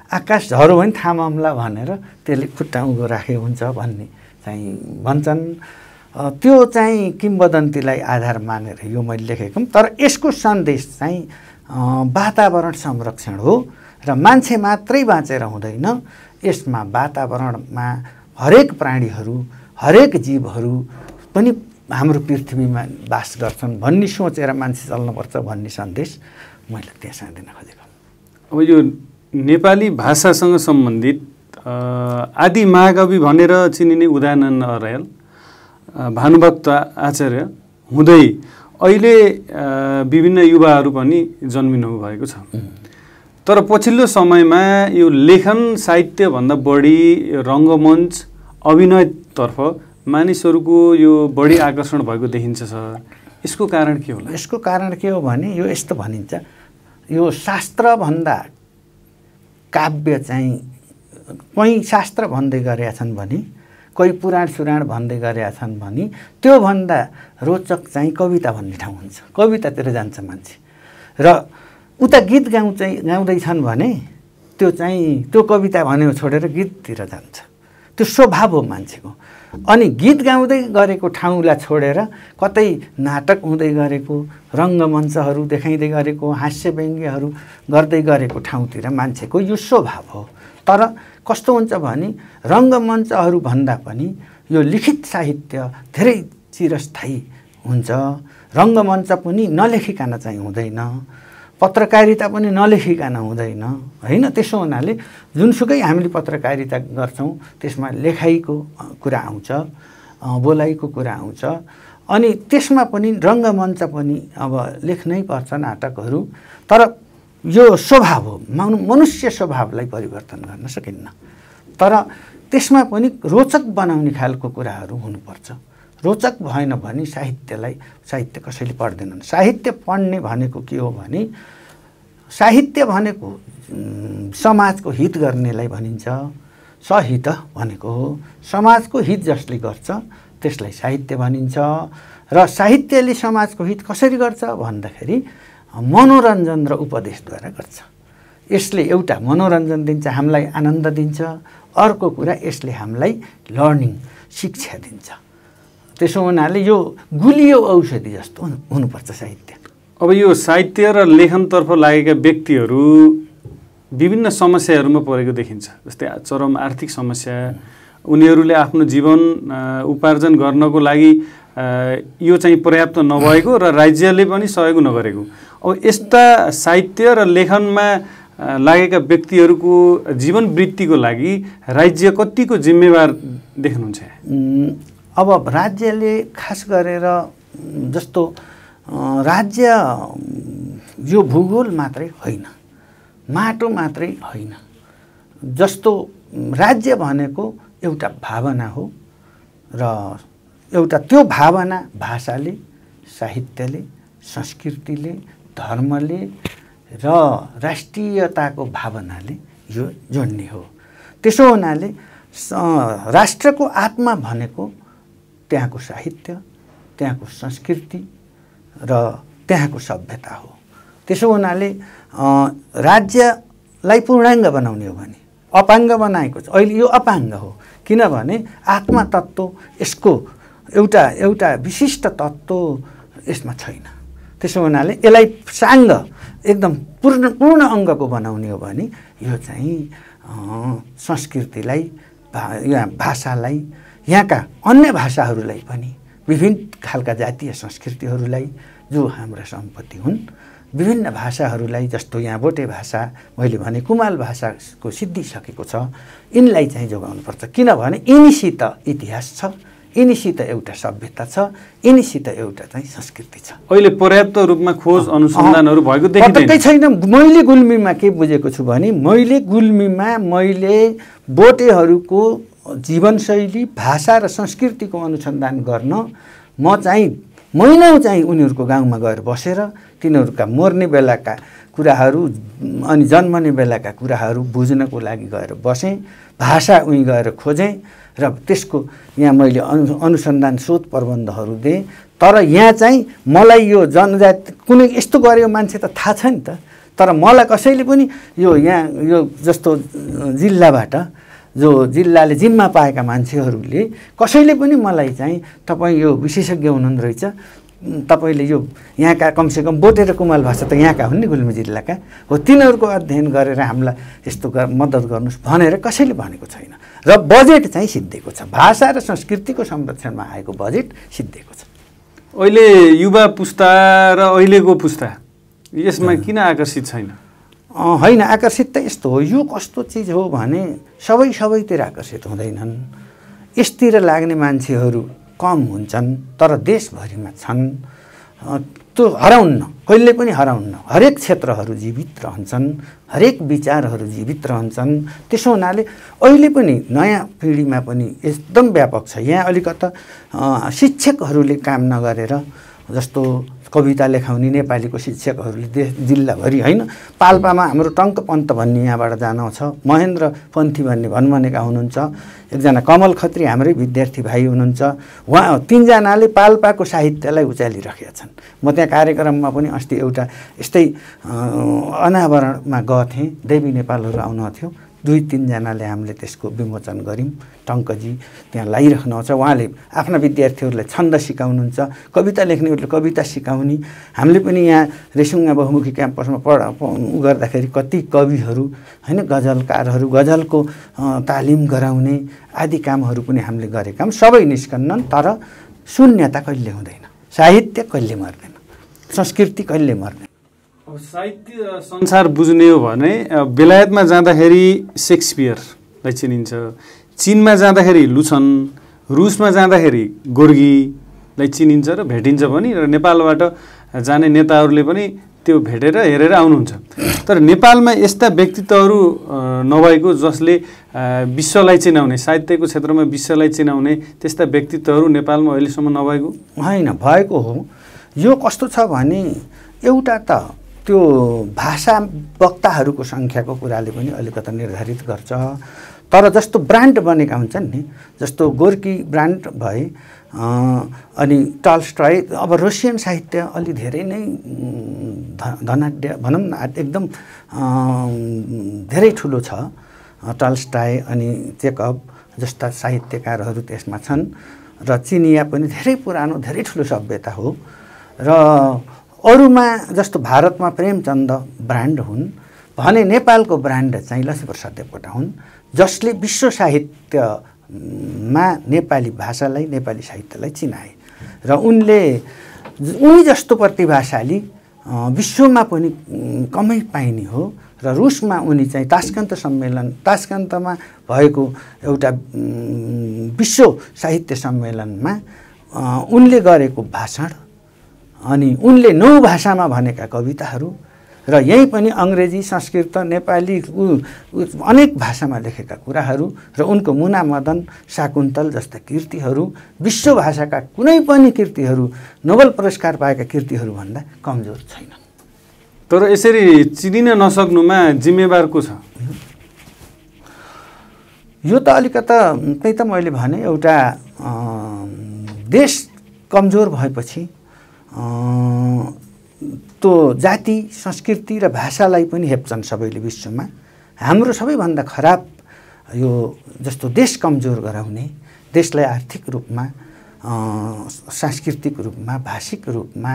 आकाश झर्यो भने थामौँला भनेर त्यसले खुट्टाउँको राखेको हुन्छ भन्ने चाहिँ भन्छन्। त्यो चाहिँ किम्वदन्तीलाई आधार मानेर यो मैले लेखेको। तर यसको सन्देश चाहिँ वातावरण संरक्षण हो र मान्छे मात्रै बाँचेर हुँदैन, यसमा वातावरणमा हरेक प्राणीहरू, हरेक जीवहरू पनि हाम्रो पृथ्वीमा बास गर्छन् भन्ने सोचेर मान्छे चल्नुपर्छ भन्ने सन्देश मैले त्यहाँ दिन खोजेको। अब यो नेपाली भाषासँग सम्बन्धित आदि महाकवि भनेर चिनिने उदयनारायण अर्याल, भानुभक्त आचार्य हुँदै अहिले विभिन्न युवाहरू पनि जन्मिनु भएको छ। तर पछिल्लो समयमा यो लेखन साहित्यभन्दा बढी रङ्गमञ्च अभिनयतर्फ मानिसहरूको यो बढी आकर्षण भएको देखिन्छ सर। यसको कारण के होला? यसको कारण के हो भने यो यस्तो भनिन्छ, यो शास्त्रभन्दा काव्य चाहिँ कोही शास्त्र भन्दै गरेका छन् भने, कोही पुराण सुराण भन्दै गरेका छन् भने त्योभन्दा रोचक चाहिँ कविता भन्ने ठाउँ हुन्छ। कवितातिर जान्छ मान्छे। र उता गीत गाउँदैछन् भने त्यो चाहिँ त्यो कविता भनेको छोडेर गीततिर जान्छ। त्यो स्वभाव हो मान्छेको। अनि गीत गाउँदै गरेको ठाउँलाई छोडेर कतै नाटक हुँदै गरेको, रङ्गमञ्चहरू देखाइँदै गरेको, हास्य व्यङ्ग्यहरू गर्दै गरेको ठाउँतिर मान्छेको यो स्वभाव हो। तर कस्तो हुन्छ भने रङ्गमञ्चहरू भन्दा पनि यो लिखित साहित्य धेरै चिरस्थायी हुन्छ। रङ्गमञ्च पनि नलेखिकन चाहिँ हुँदैन, पत्रकारिता पनि नलेखिकन हुँदैन हैन। त्यसो हुनाले जुनसुकै हामीले पत्रकारिता गर्छौँ त्यसमा लेखाइको कुरा आउँछ, बोलाइको कुरा आउँछ। अनि त्यसमा पनि रङ्गमञ्च पनि अब लेख्नै पर्छ नाटकहरू। तर यो स्वभाव हो, मनुष्य स्वभावलाई परिवर्तन गर्न सकिन्न। तर त्यसमा पनि रोचक बनाउने खालको कुराहरू हुनुपर्छ। रोचक भएन भने साहित्य कसैले पढ्दैनन्। साहित्य पढ्ने भनेको के हो भने साहित्य भनेको समाजको हित गर्नेलाई भनिन्छ। सहित भनेको हो समाजको हित जसले गर्छ त्यसलाई साहित्य भनिन्छ। र साहित्यले समाजको हित कसरी गर्छ भन्दाखेरि मनोरञ्जन र उपदेशद्वारा गर्छ। यसले एउटा मनोरञ्जन दिन्छ, हामीलाई आनन्द दिन्छ। अर्को कुरा यसले हामीलाई लर्निङ शिक्षा दिन्छ। त्यसो हुनाले यो गुलियो औषधि जस्तो हुनुपर्छ साहित्य। अब यो साहित्य र लेखनतर्फ लागेका व्यक्तिहरू विभिन्न समस्याहरूमा परेको देखिन्छ। जस्तै चरम आर्थिक समस्या, उनीहरूले आफ्नो जीवन उपार्जन गर्नको लागि यो चाहिँ पर्याप्त नभएको र राज्यले पनि सहयोग नगरेको। अब यस्ता साहित्य र लेखनमा लागेका व्यक्तिहरूको जीवन वृत्तिको लागि राज्य कतिको जिम्मेवार देख्नुहुन्छ? अब राज्यले खास गरेर जस्तो राज्य यो भूगोल मात्रै होइन, माटो मात्रै होइन। जस्तो राज्य भनेको एउटा भावना हो र एउटा त्यो भावना भाषाले, साहित्यले, संस्कृतिले, धर्मले र राष्ट्रियताको भावनाले यो जोड्ने हो। त्यसो हुनाले राष्ट्रको आत्मा भनेको त्यहाँको साहित्य, त्यहाँको संस्कृति र त्यहाँको सभ्यता हो। त्यसो हुनाले राज्यलाई पूर्णाङ्ग बनाउने हो भने अपाङ्ग बनाएको छ। अहिले यो अपाङ्ग हो, किनभने आत्मा तत्त्व यसको एउटा विशिष्ट तत्त्व यसमा छैन। त्यसो हुनाले यसलाई साङ्ग एकदम पूर्ण अङ्गको बनाउने हो भने यो चाहिँ संस्कृतिलाई, भाषालाई, यहाँका अन्य भाषाहरूलाई पनि, विभिन्न खालका जातीय संस्कृतिहरूलाई जो हाम्रा सम्पत्ति हुन्, विभिन्न भाषाहरूलाई, जस्तो यहाँ बोटे भाषा मैले भने कुमाल भाषाको सिद्धिसकेको छ, यिनलाई चाहिँ जोगाउनुपर्छ। किनभने यिनीसित इतिहास छ, यिनीसित एउटा सभ्यता छ, यिनीसित एउटा चाहिँ संस्कृति छ। अहिले पर्याप्त रूपमा खोज अनुसन्धानहरू भएको देखिँदैन। छैन। मैले गुल्मीमा के बुझेको छु भने मैले बोटेहरूको जीवनशैली, भाषा र संस्कृतिको अनुसन्धान गर्न म चाहिँ महिनौँ चाहिँ उनीहरूको गाउँमा गएर बसेर तिनीहरूका मर्ने बेलाका कुराहरू अनि जन्मने बेलाका कुराहरू बुझ्नको लागि गएर बसेँ, भाषा उहीँ गएर खोजेँ र त्यसको यहाँ मैले अनुसन्धान शोध प्रबन्धहरू दिएँ। तर यहाँ चाहिँ मलाई यो जनजाति कुनै यस्तो गर्यो मान्छे त थाहा छ नि त, तर मलाई कसैले पनि यो यहाँ यो जस्तो जिल्लाबाट जो जिल्लाले जिम्मा पाएका मान्छेहरूले कसैले पनि मलाई चाहिँ तपाईँ यो विशेषज्ञ हुनुहुँदो रहेछ, तपाईँले यो यहाँका कमसेकम बोटे र कुमाल भाषा त यहाँका हुन् नि गुल्मी जिल्लाका हो, तिनीहरूको अध्ययन गरेर हामीलाई यस्तो मद्दत गर्नुहोस् भनेर कसैले भनेको छैन। र बजेट चाहिँ सिद्धिएको छ, भाषा र संस्कृतिको संरक्षणमा आएको बजेट सिद्धिएको छ। अहिले युवा पुस्ता र अहिलेको पुस्ता यसमा किन आकर्षित छैन? होइन, आकर्षित त यस्तो हो, यो कस्तो चिज हो भने सबैतिर आकर्षित हुँदैनन्। यसतिर लाग्ने मान्छेहरू कम हुन्छन्, तर देशभरिमा छन्। त्यो हराउन्न, कहिले पनि हराउन्न। हरेक क्षेत्रहरू जीवित रहन्छन्, हरेक विचारहरू जीवित रहन्छन्। त्यसो हुनाले अहिले पनि नयाँ पिँढीमा पनि एकदम व्यापक छ। यहाँ अलिकता शिक्षकहरूले काम नगरेर, जस्तो कविता लेखाउने नेपालीको शिक्षकहरूले जिल्लाभरि होइन, पाल्पामा हाम्रो टङ्क पन्त भन्ने यहाँबाट जानु छ, महेन्द्र पन्थी भन्ने भनेका हुनुहुन्छ, एकजना कमल खत्री हाम्रै विद्यार्थी भाइ हुनुहुन्छ। उहाँ तीनजनाले पाल्पाको साहित्यलाई उचालिराखेका छन्। म त्यहाँ कार्यक्रममा पनि अस्ति एउटा यस्तै अनावरणमा गएको थिएँ, देवी नेपालहरू आउनु थियो, 2-3जनाले हामीले त्यसको विमोचन गऱ्यौँ। टङ्कजी त्यहाँ लागिराख्नुहुन्छ, उहाँले आफ्ना विद्यार्थीहरूलाई छन्द सिकाउनुहुन्छ, कविता लेख्नेहरूले कविता सिकाउने। हामीले पनि यहाँ रेसुङ्गा बहुमुखी क्याम्पसमा गर्दाखेरि कति कविहरू होइन, गजलकारहरू, गजलको तालिम गराउने आदि कामहरू पनि हामीले गरेका छौँ। सबै निस्कन्नन्, तर शून्यता कहिले हुँदैन, साहित्य कहिले मर्दैन, संस्कृति कहिले मर्दैन। अब साहित्य संसार बुझ्ने हो भने बेलायतमा जाँदाखेरि सेक्सपियरलाई चिनिन्छ, चीनमा जाँदाखेरि लुछन, रुसमा जाँदाखेरि गोर्गीलाई चिनिन्छ र भेटिन्छ पनि, र नेपालबाट जाने नेताहरूले पनि त्यो भेटेर हेरेर आउनुहुन्छ। तर नेपालमा यस्ता व्यक्तित्वहरू नभएको जसले विश्वलाई चिनाउने, साहित्यको क्षेत्रमा विश्वलाई चिनाउने त्यस्ता व्यक्तित्वहरू नेपालमा अहिलेसम्म नभएको होइन, भएको हो। यो कस्तो छ भने एउटा त त्यो भाषा वक्ताहरूको सङ्ख्याको कुराले पनि अलिकति निर्धारित गर्छ। तर जस्तो ब्रान्ड बनेका हुन्छन् नि, जस्तो गोर्की ब्रान्ड भए, अनि टल्स्टय, अब रसियन साहित्य अलि धेरै नै धनाढ्य भनौँ न, एकदम धेरै ठुलो छ। टल्स्टय अनि चेकभ जस्ता साहित्यकारहरू त्यसमा छन्, र चिनिया पनि धेरै पुरानो, धेरै ठुलो सभ्यता हो। र अरूमा जस्तो भारतमा प्रेमचन्द ब्रान्ड हुन् भने नेपालको ब्रान्ड चाहिँ लक्ष्मीप्रसाद देवकोटा हुन्, जसले विश्व साहित्यमा नेपाली भाषालाई, नेपाली साहित्यलाई चिनाए र उनी जस्तो प्रतिभाशाली विश्वमा पनि कमै पाइने हो र रुसमा उनी चाहिँ तास्कन्तमा भएको एउटा विश्व साहित्य सम्मेलनमा उनले गरेको भाषण अनि उनले 9 भाषामा भनेका कविताहरू र यही पनि अङ्ग्रेजी, संस्कृत, नेपाली अनेक भाषामा लेखेका कुराहरू र उनको मुना मदन, शाकुन्तल जस्ता कृतिहरू विश्व भाषाका कुनै पनि कृतिहरू नोबेल पुरस्कार पाएका कृतिहरू भन्दा कमजोर छैनन्। तर यसरी चिनिन नसक्नुमा जिम्मेवार को छ? यो त अलिकता त्यही त मैले भने एउटा देश कमजोर भएपछि त्यो जाति, संस्कृति र भाषालाई पनि हेप्छन् सबैले विश्वमा। हाम्रो सबैभन्दा खराब यो जस्तो देश कमजोर गराउने, देशलाई आर्थिक रूपमा, सांस्कृतिक रूपमा, भाषिक रूपमा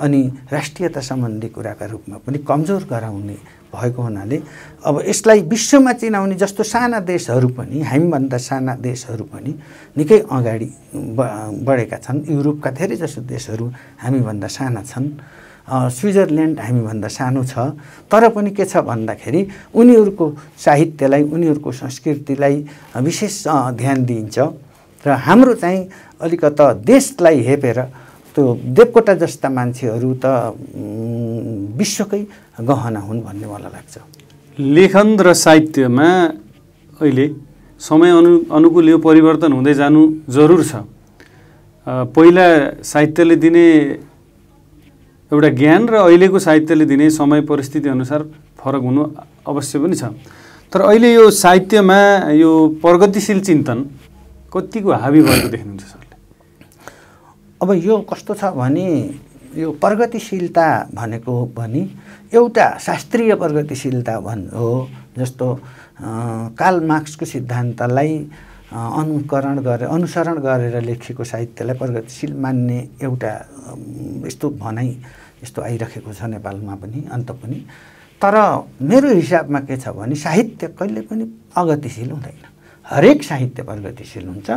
अनि राष्ट्रियता सम्बन्धी कुराका रूपमा पनि कमजोर गराउने भएको हुनाले अब यसलाई विश्वमा चिनाउने जस्तो साना देशहरू पनि, हामीभन्दा साना देशहरू पनि निकै अगाडि बढेका छन्। युरोपका धेरैजसो देशहरू हामीभन्दा साना छन्। स्विजरल्यान्ड हामीभन्दा सानो छ, तर पनि के छ भन्दाखेरि उनीहरूको साहित्यलाई, उनीहरूको संस्कृतिलाई विशेष ध्यान दिइन्छ र हाम्रो चाहिँ अलिकता देशलाई हेपेर त्यो देवकोटा जस्ता मान्छेहरू त विश्वकै गहना हुन् भन्ने मलाई लाग्छ। लेखन र साहित्यमा अहिले समय अनुकूल यो परिवर्तन हुँदै जानु जरुर छ। पहिला साहित्यले दिने एउटा ज्ञान र अहिलेको साहित्यले दिने समय परिस्थिति अनुसार फरक हुनु अवश्य पनि छ। तर अहिले यो साहित्यमा यो प्रगतिशील चिन्तन कतिको हावी भएको देख्नुहुन्छ सरले? अब यो कस्तो छ भने यो प्रगतिशीलता भनेको पनि एउटा शास्त्रीय प्रगतिशीलता हो। जस्तो कार्ल मार्क्सको सिद्धान्तलाई अनुसरण गरेर लेखिएको साहित्यलाई प्रगतिशील मान्ने एउटा यस्तो भनाइ यस्तो आइरहेको छ नेपालमा पनि, अन्त पनि। तर मेरो हिसाबमा के छ भने साहित्य कहिले पनि अगतिशील हुँदैन। हरेक साहित्य प्रगतिशील हुन्छ,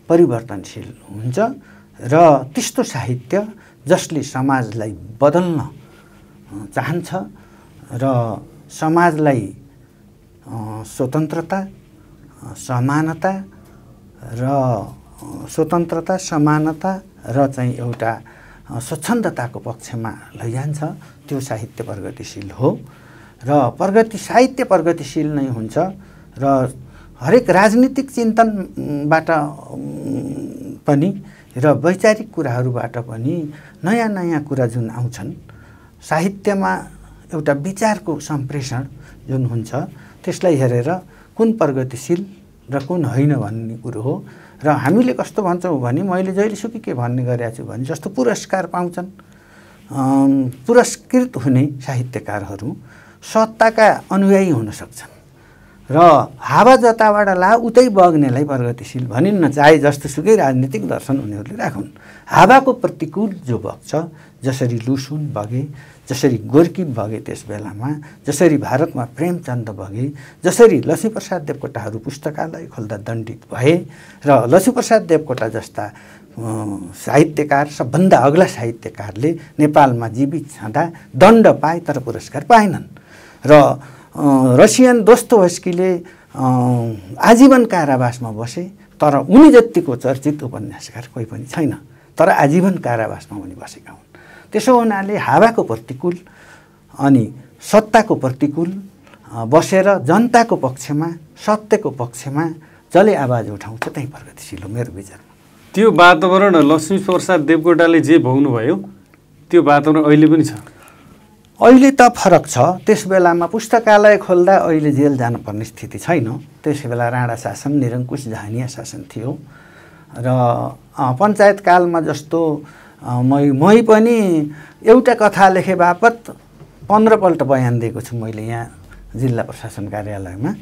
परिवर्तनशील हुन्छ र त्यस्तो साहित्य जसले समाजलाई बदल्न चाहन्छ र समाजलाई स्वतन्त्रता, समानता र चाहिँ एउटा स्वच्छन्दताको पक्षमा लैजान्छ, त्यो साहित्य प्रगतिशील हो। र साहित्य प्रगतिशील नै हुन्छ र हरेक राजनीतिक चिन्तनबाट पनि र वैचारिक कुराहरूबाट पनि नयाँ नयाँ कुरा जुन आउँछन्, साहित्यमा एउटा विचारको सम्प्रेषण जुन हुन्छ त्यसलाई हेरेर कुन प्रगतिशील र कुन होइन भन्ने कुरो हो। र हामीले कस्तो भन्छौँ भने मैले जहिलेसुकै के भन्ने गरेको छु भने जस्तो पुरस्कार पाउँछन् पुरस्कृत हुने साहित्यकारहरू सत्ताका अनुयायी हुन सक्छन् र हावा जताबाट ला उतै बग्नेलाई प्रगतिशील भनिन्न, चाहे जस्तोसुकै राजनीतिक दर्शन उनीहरूले राखुन्। हावाको प्रतिकूल जो बग्छ, जसरी लुसुन बगे, जसरी गोर्की बगे त्यस बेलामा, जसरी भारतमा प्रेमचन्द बगे, जसरी लक्ष्मीप्रसाद देवकोटाहरू पुस्तकालय खोल्दा दण्डित भए र लक्ष्मीप्रसाद देवकोटा जस्ता साहित्यकार, सबभन्दा अग्ला साहित्यकारले नेपालमा जीवित छँदा दण्ड पाए तर पुरस्कार पाएनन्। र रसियन दोस्तोभस्कीले आजीवन कारावासमा बसे तर उनी जतिको चर्चित उपन्यासकार कोही पनि छैन, तर आजीवन कारावासमा उनी बसेका हुन्। त्यसो हुनाले हावाको प्रतिकूल अनि सत्ताको प्रतिकूल बसेर जनताको पक्षमा, सत्यको पक्षमा जसले आवाज उठाउँछ त्यही प्रगतिशील हो मेरो विचारमा। त्यो वातावरण लक्ष्मीप्रसाद देवकोटाले जे भोग्नुभयो त्यो वातावरण अहिले पनि छ? अहिले त फरक छ। त्यस बेलामा पुस्तकालय खोल्दा अहिले जेल जानुपर्ने स्थिति छैन। त्यस बेला राणा शासन, निरङ्कुश जहानिया शासन थियो र पञ्चायत कालमा जस्तो मै पनि एउटा कथा लेखे बापत 15 पल्ट बयान दिएको छु मैले यहाँ जिल्ला प्रशासन कार्यालयमा।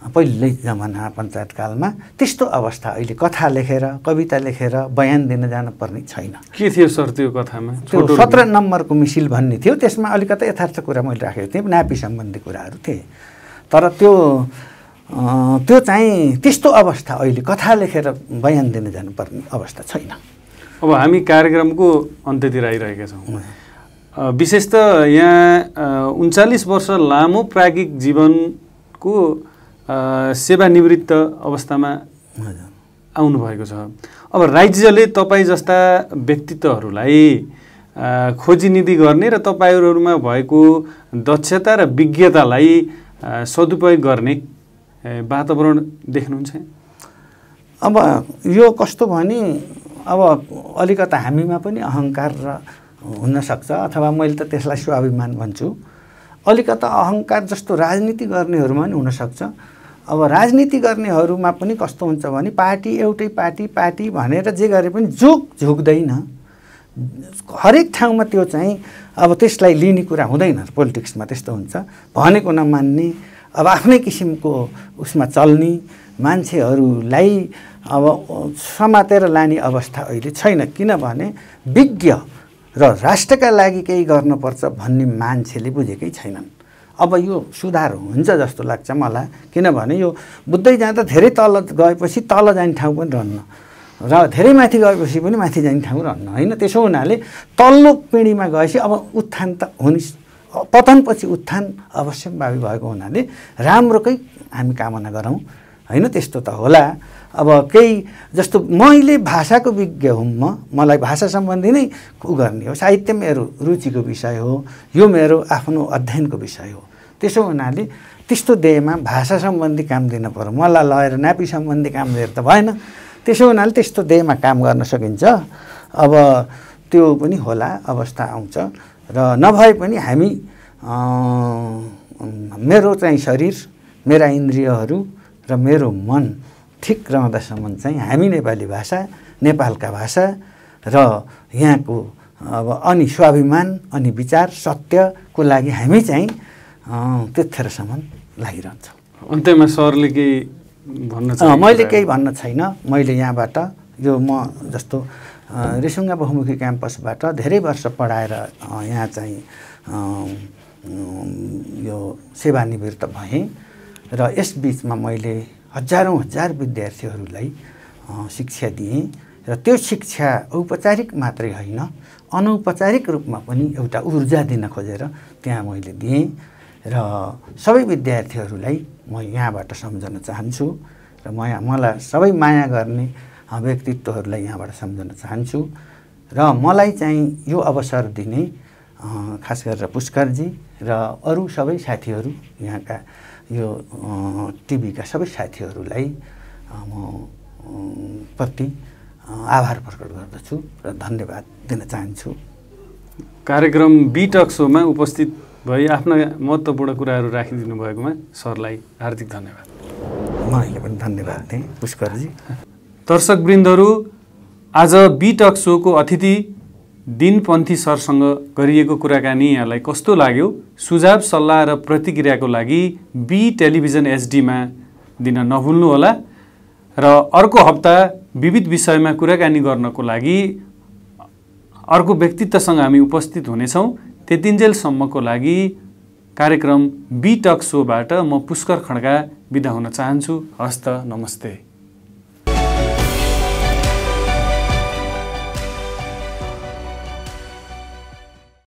पहिल्यै जमाना पञ्चायतकालमा त्यस्तो अवस्था अहिले कथा लेखेर कविता लेखेर बयान दिन जानुपर्ने छैन। के थियो सर त्यो कथामा? त्यो 17 नम्बरको मिसिल भन्ने थियो, त्यसमा अलिकति यथार्थ कुरा मैले राखेको थिएँ, नापी सम्बन्धी कुराहरू थिए। तर त्यो चाहिँ त्यस्तो अवस्था अहिले कथा लेखेर बयान दिन जानुपर्ने अवस्था छैन। अब हामी कार्यक्रमको अन्त्यतिर आइरहेका छौँ। विशेष त यहाँ 39 वर्ष लामो प्राज्ञिक जीवनको सेवानिवृत्त अवस्थामा आउनुभएको छ। अब राज्यले तपाईँ जस्ता व्यक्तित्वहरूलाई खोजीनिधि गर्ने र तपाईँहरूमा भएको दक्षता र विज्ञतालाई सदुपयोग गर्ने वातावरण देख्नुहुन्छ? अब यो कस्तो भने अब अलिकता हामीमा पनि अहङ्कार हुनसक्छ, अथवा मैले त त्यसलाई स्वाभिमान भन्छु। अलिकता अहङ्कार जस्तो राजनीति गर्नेहरूमा पनि हुनसक्छ। अब राजनीति गर्नेहरूमा पनि कस्तो हुन्छ भने पार्टी एउटै पार्टी भनेर जे गरे पनि झुक्दैन। हरेक ठाउँमा त्यो चाहिँ अब त्यसलाई लिने कुरा हुँदैन। पोलिटिक्समा त्यस्तो हुन्छ, भनेको नमान्ने, अब आफ्नै किसिमको उसमा चल्ने मान्छेहरूलाई अब समातेर लाने अवस्था अहिले छैन। किनभने विज्ञ र राष्ट्रका लागि केही गर्नुपर्छ भन्ने मान्छेले बुझेकै छैनन्। अब यो सुधार हुन्छ जस्तो लाग्छ मलाई, किनभने यो बुझ्दै जाँदा धेरै तल गएपछि तल जाने ठाउँ पनि रहन्न र धेरै माथि गएपछि पनि माथि जाने ठाउँ रहन्न, होइन? त्यसो हुनाले तल्लो पिँढीमा गएपछि अब उत्थान त हुने, पतनपछि उत्थान अवश्यम्भावी भएको हुनाले राम्रोकै हामी कामना गरौँ, होइन? त्यस्तो त होला। अब केही जस्तो मैले भाषाको विज्ञ हुँ, मलाई भाषा सम्बन्धी नै गर्ने हो, साहित्य मेरो रुचिको विषय हो, यो मेरो आफ्नो अध्ययनको विषय हो। त्यसो हुनाले त्यस्तो देहमा भाषा सम्बन्धी काम दिन पर्यो, मलाई लगेर नापी सम्बन्धी काम दिएर त भएन। त्यसो हुनाले त्यस्तो देहमा काम गर्न सकिन्छ। अब त्यो पनि होला, अवस्था आउँछ। र नभए पनि हामी मेरो चाहिँ शरीर, मेरा इन्द्रियहरू र मेरो मन ठिक रहँदासम्म चाहिँ हामी नेपाली भाषा, नेपालका भाषा र यहाँको अब अनि स्वाभिमान अनि विचार सत्यको लागि हामी चाहिँ त्यतिखेरसम्म लागिरहन्छौँ। अन्त्यमा सरले केही भन्न चाहनुहुन्छ? मैले केही भन्न छैन। मैले यहाँबाट यो म जस्तो रेसुङ्गा बहुमुखी क्याम्पसबाट धेरै वर्ष पढाएर यहाँ चाहिँ यो सेवानिवृत्त भएँ र यस बिचमा मैले हजार विद्यार्थीहरूलाई शिक्षा दिएँ र त्यो शिक्षा औपचारिक मात्रै होइन, अनौपचारिक रूपमा पनि एउटा ऊर्जा दिन खोजेर त्यहाँ मैले दिएँ र सबै विद्यार्थीहरूलाई म यहाँबाट सम्झन चाहन्छु र मलाई सबै माया गर्ने व्यक्तित्वहरूलाई यहाँबाट सम्झन चाहन्छु। र मलाई चाहिँ यो अवसर दिने खास गरेर पुष्करजी र अरू सबै साथीहरू, यहाँका यो टिभीका सबै साथीहरूलाई म प्रति आभार प्रकट गर्दछु र धन्यवाद दिन चाहन्छु। कार्यक्रम बी टक शोमा उपस्थित भई आफ्ना महत्त्वपूर्ण कुराहरू राखिदिनु भएकोमा सरलाई हार्दिक धन्यवाद। मैले पनि धन्यवाद दिएँ पुष्करजी। दर्शकवृन्दहरू, आज बी टक शोको अतिथि दिनपन्थी सरसँग गरिएको कुराकानी यहाँलाई कस्तो लाग्यो? सुझाव सल्लाह र प्रतिक्रियाको लागि बी टेलिभिजन एचडीमा दिन नभुल्नुहोला र अर्को हप्ता विविध विषयमा कुराकानी गर्नको लागि अर्को व्यक्तित्वसँग हामी उपस्थित हुनेछौँ। त्यतिन्जेलसम्मको लागि कार्यक्रम बी टक शोबाट म पुष्कर खड्का बिदा हुन चाहन्छु। हस्त, नमस्ते।